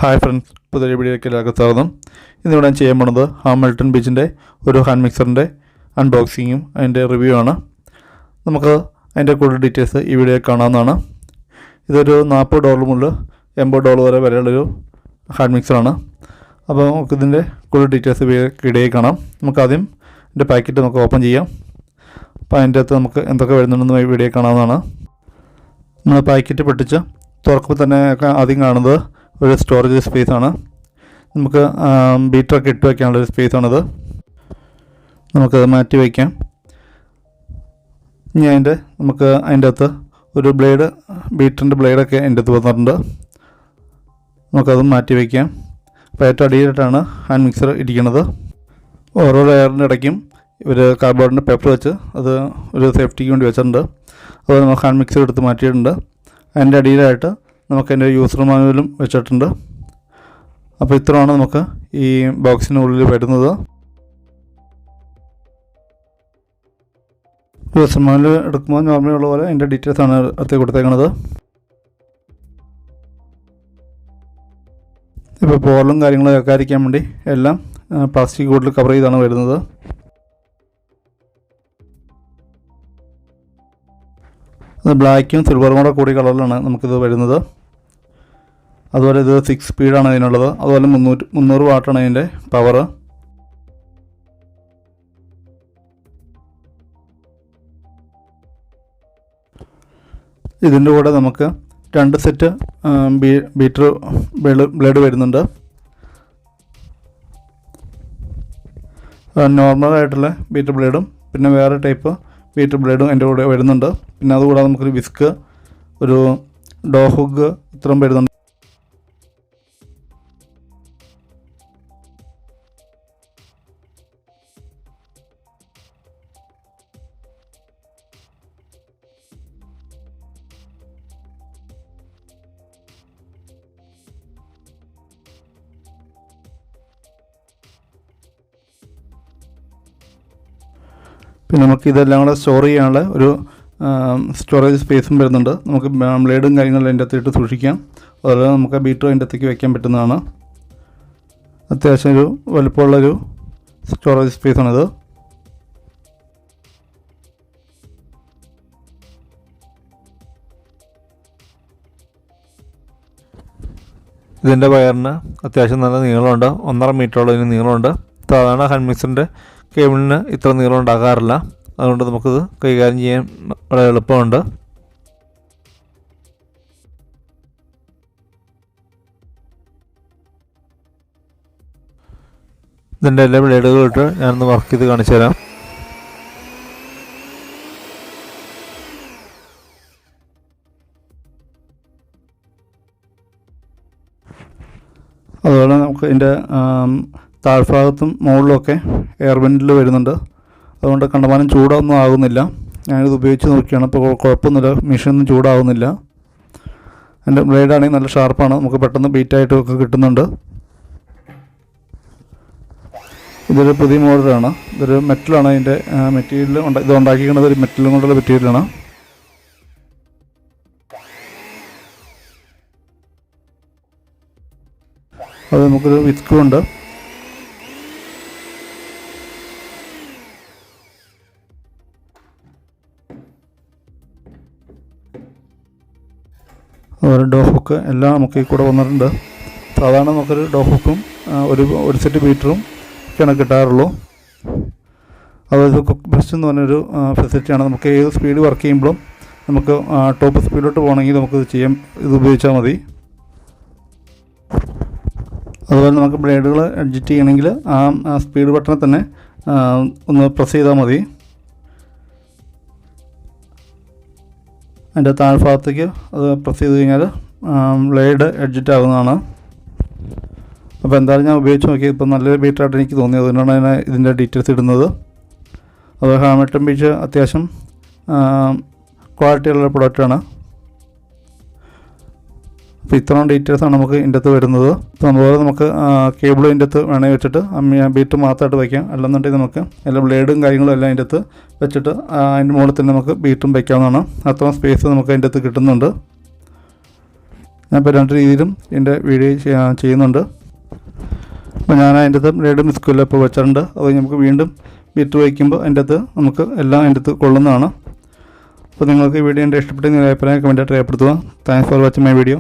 Hi friends, പുതിയ വീഡിയോയിലേക്ക് എല്ലാവർക്കും സ്വാഗതം. ഇന്നിവിടെ ഞാൻ ചെയ്യാൻ പോകുന്നത് ഹാമിൽട്ടൺ ബീച്ചിൻ്റെ ഒരു ഹാൻഡ് മിക്സറിൻ്റെ അൺബോക്സിങ്ങും അതിൻ്റെ റിവ്യൂ ആണ്. നമുക്ക് അതിൻ്റെ കൂടുതൽ ഡീറ്റെയിൽസ് ഈ വീഡിയോയിൽ കാണാവുന്നതാണ്. ഇതൊരു $40 മുതൽ $80 വരെ വിലയുള്ളൊരു ഹാൻഡ് മിക്സറാണ്. അപ്പോൾ നമുക്കിതിൻ്റെ കൂടുതൽ ഡീറ്റെയിൽസ് വീഡിയോയിൽ കാണാം. നമുക്കാദ്യം ഇതിൻ്റെ പാക്കറ്റ് നമുക്ക് ഓപ്പൺ ചെയ്യാം. അപ്പോൾ അതിൻ്റെ അകത്ത് നമുക്ക് എന്തൊക്കെ വരുന്നുണ്ടെന്ന് ഈ വീഡിയോയിൽ കാണാവുന്നതാണ്. നമ്മൾ പാക്കറ്റ് പൊട്ടിച്ച് തുറക്കുമ്പോൾ തന്നെ ആദ്യം കാണുന്നത് ഒരു സ്റ്റോറേജ് സ്പേസാണ്. നമുക്ക് ബീറ്ററൊക്കെ ഇട്ട് വയ്ക്കാനുള്ളൊരു സ്പേസാണിത്. നമുക്കത് മാറ്റി വയ്ക്കാം. ഇനി നമുക്ക് അതിൻ്റെ അകത്ത് ഒരു ബീറ്ററിൻ്റെ ബ്ലേഡൊക്കെ അതിൻ്റെ അകത്ത് വന്നിട്ടുണ്ട്. നമുക്കതും മാറ്റി വയ്ക്കാം. അപ്പോൾ ഏറ്റവും അടിയിലായിട്ടാണ് ഹാൻഡ് മിക്സർ ഇരിക്കുന്നത്. ഓരോ ലെയറിൻ്റെ ഇടയ്ക്കും ഒരു കാർഡ്ബോർഡിൻ്റെ പേപ്പർ വെച്ച് അത് ഒരു സേഫ്റ്റിക്ക് വേണ്ടി വെച്ചിട്ടുണ്ട്. അത് നമുക്ക് ഹാൻഡ് മിക്സർ എടുത്ത് മാറ്റിയിട്ടുണ്ട്. അതിൻ്റെ അടിയിലായിട്ട് നമുക്ക് അതിൻ്റെ യൂസർ മാനുവലും വെച്ചിട്ടുണ്ട്. അപ്പോൾ ഇത്രയാണ് നമുക്ക് ഈ ബോക്സിനുള്ളിൽ വരുന്നത്. യൂസർ മാനുവൽ എടുക്കുമ്പോൾ നോർമലി ഉള്ള പോലെ അതിൻ്റെ ഡീറ്റെയിൽസാണ് അടുത്ത് കൊടുത്തേക്കുന്നത്. ഇപ്പോൾ പോറലും കാര്യങ്ങളും വെക്കാതിരിക്കാൻ വേണ്ടി എല്ലാം പ്ലാസ്റ്റിക് ബോട്ടിൽ കവർ ചെയ്താണ് വരുന്നത്. അത് ബ്ലാക്കും സിൽവറും കൂടി കളറിലാണ് നമുക്കിത് വരുന്നത്. അതുപോലെ ഇത് 6 സ്പീഡാണ് അതിനുള്ളത്. അതുപോലെ 300 വാട്ടാണ് അതിൻ്റെ പവർ. ഇതിൻ്റെ കൂടെ നമുക്ക് 2 സെറ്റ് ബീറ്റർ ബ്ലേഡ് വരുന്നുണ്ട്. നോർമലായിട്ടുള്ള ബീറ്റർ ബ്ലേഡും പിന്നെ വേറെ ടൈപ്പ് ബീറ്റർ ബ്ലേഡും അതിൻ്റെ കൂടെ വരുന്നുണ്ട്. പിന്നെ അതുകൂടാതെ നമുക്കൊരു വിസ്ക്, ഒരു ഡോ ഹുക്ക് ഇത്രയും വരുന്നുണ്ട്. പിന്നെ നമുക്ക് ഇതെല്ലാം കൂടെ സ്റ്റോർ ചെയ്യാനുള്ള ഒരു സ്റ്റോറേജ് സ്പേസും വരുന്നുണ്ട്. നമുക്ക് ബ്ലേഡും കാര്യങ്ങളും അതിൻ്റെ അകത്തിട്ട് സൂക്ഷിക്കാം. അതുപോലെ നമുക്ക് ബീറ്റർ അതിൻ്റെ അകത്തേക്ക് വയ്ക്കാൻ പറ്റുന്നതാണ്. അത്യാവശ്യം ഒരു വലുപ്പമുള്ളൊരു സ്റ്റോറേജ് സ്പേസാണിത്. ഇതിൻ്റെ വയറിന് അത്യാവശ്യം നല്ല നീളമുണ്ട്. 1.5 മീറ്ററോളം ഇതിന് നീളമുണ്ട്. സാധാരണ ഹാൻഡ് മിക്സറിൻ്റെ കേബിളിന് ഇത്ര നീളം ഉണ്ടാകാറില്ല. അതുകൊണ്ട് നമുക്കിത് കൈകാര്യം ചെയ്യാൻ വളരെ എളുപ്പമുണ്ട്. ഇതിൻ്റെ എല്ലാ ബ്ലേഡുകളിട്ട് ഞാനൊന്ന് വർക്ക് ചെയ്ത് കാണിച്ചു തരാം. അതുപോലെ നമുക്ക് ഇതിൻ്റെ താഴ്ഭാഗത്തും മുകളിലുമൊക്കെ എയർ വെൻറ്റിൽ വരുന്നുണ്ട്. അതുകൊണ്ട് കണ്ടമാനം ചൂടൊന്നും ആകുന്നില്ല. ഞാനിത് ഉപയോഗിച്ച് നോക്കിയാണ്. ഇപ്പോൾ കുഴപ്പമൊന്നുമില്ല, മെഷീനൊന്നും ചൂടാകുന്നില്ല. അതിൻ്റെ ബ്ലേഡാണെങ്കിൽ നല്ല ഷാർപ്പാണ്. നമുക്ക് പെട്ടെന്ന് ബീറ്റായിട്ടൊക്കെ കിട്ടുന്നുണ്ട്. ഇതൊരു പുതിയ മോഡലാണ്. ഇതൊരു മെറ്റലാണ്. അതിൻ്റെ മെറ്റീരിയൽ ഇത് ഉണ്ടാക്കിയിരിക്കുന്നത് ഒരു മെറ്റലും കൊണ്ടുള്ള മെറ്റീരിയലാണ്. അത് നമുക്കൊരു വിസ്കും ഉണ്ട്. അതുപോലെ ഡോ ഹുക്ക് എല്ലാം നമുക്ക് ഈ കൂടെ വന്നിട്ടുണ്ട്. സാധാരണ നമുക്കൊരു ഡോ ഹുക്കും ഒരു സെറ്റ് ബീറ്ററും ഒക്കെയാണ് കിട്ടാറുള്ളൂ. അതുപോലെ കുക്ക് ബ്രഷ് എന്ന് പറഞ്ഞൊരു ഫെസിലിറ്റിയാണ്. നമുക്ക് ഏത് സ്പീഡ് വർക്ക് ചെയ്യുമ്പോഴും നമുക്ക് ടോപ്പ് സ്പീഡിലോട്ട് പോകണമെങ്കിൽ നമുക്കിത് ചെയ്യാം. ഇത് ഉപയോഗിച്ചാൽ മതി. അതുപോലെ നമുക്ക് ബ്ലേഡുകൾ അഡ്ജസ്റ്റ് ചെയ്യണമെങ്കിൽ ആ സ്പീഡ് ബട്ടനെ തന്നെ ഒന്ന് പ്രസ് ചെയ്താൽ മതി. അതിൻ്റെ താഴ്ഭാഗത്തേക്ക് അത് പ്രസ് ചെയ്ത് കഴിഞ്ഞാൽ ബ്ലേഡ് അഡ്ജസ്റ്റ് ആകുന്നതാണ്. അപ്പോൾ എന്തായാലും ഞാൻ ഉപയോഗിച്ച് നോക്കി. ഇപ്പം നല്ലൊരു ബീറ്ററായിട്ട് എനിക്ക് തോന്നിയത്. അതുകൊണ്ടാണ് ഞാൻ ഇതിൻ്റെ ഡീറ്റെയിൽസ് ഇടുന്നത്. അതുപോലെ ഹാമിൽട്ടൺ ബീച്ച് അത്യാവശ്യം ക്വാളിറ്റിയുള്ള പ്രൊഡക്റ്റാണ്. അപ്പോൾ ഇത്രയും ഡീറ്റെയിൽസാണ് നമുക്ക് ഇതിൻ്റെ അകത്ത് വരുന്നത്. അപ്പോൾ അതുപോലെ നമുക്ക് കേബിൾ ഇതിൻ്റെ അകത്ത് വേണമെങ്കിൽ വെച്ചിട്ട് ബീറ്റർ മാത്രമായിട്ട് വയ്ക്കാം. അല്ലെന്നുണ്ടെങ്കിൽ നമുക്ക് എല്ലാ ബ്ലേഡും കാര്യങ്ങളും എല്ലാം അതിൻ്റെ അകത്ത് വെച്ചിട്ട് അതിൻ്റെ മുകളിൽ തന്നെ നമുക്ക് ബീറ്ററും വയ്ക്കാവുന്നതാണ്. അത്രയും സ്പേസ് നമുക്ക് അതിൻ്റെ അകത്ത് കിട്ടുന്നുണ്ട്. ഞാനിപ്പോൾ 2 രീതിയിലും എൻ്റെ വീഡിയോ ചെയ്യുന്നുണ്ട്. അപ്പോൾ ഞാൻ അതിൻ്റെ അകത്ത് ബ്ലേഡ് മിസ്കില്ല ഇപ്പോൾ വെച്ചിട്ടുണ്ട്. അത് നമുക്ക് വീണ്ടും ബീറ്റർ വയ്ക്കുമ്പോൾ അതിൻ്റെ അകത്ത് നമുക്ക് എല്ലാം അതിൻ്റെ അകത്ത് കൊള്ളുന്നതാണ്. അപ്പോൾ നിങ്ങൾക്ക് ഈ വീഡിയോ എൻ്റെ ഇഷ്ടപ്പെട്ടെങ്കിൽ അഭിപ്രായം കമൻറ്റായിട്ട് രേഖപ്പെടുത്തുക. Thanks for watching my video.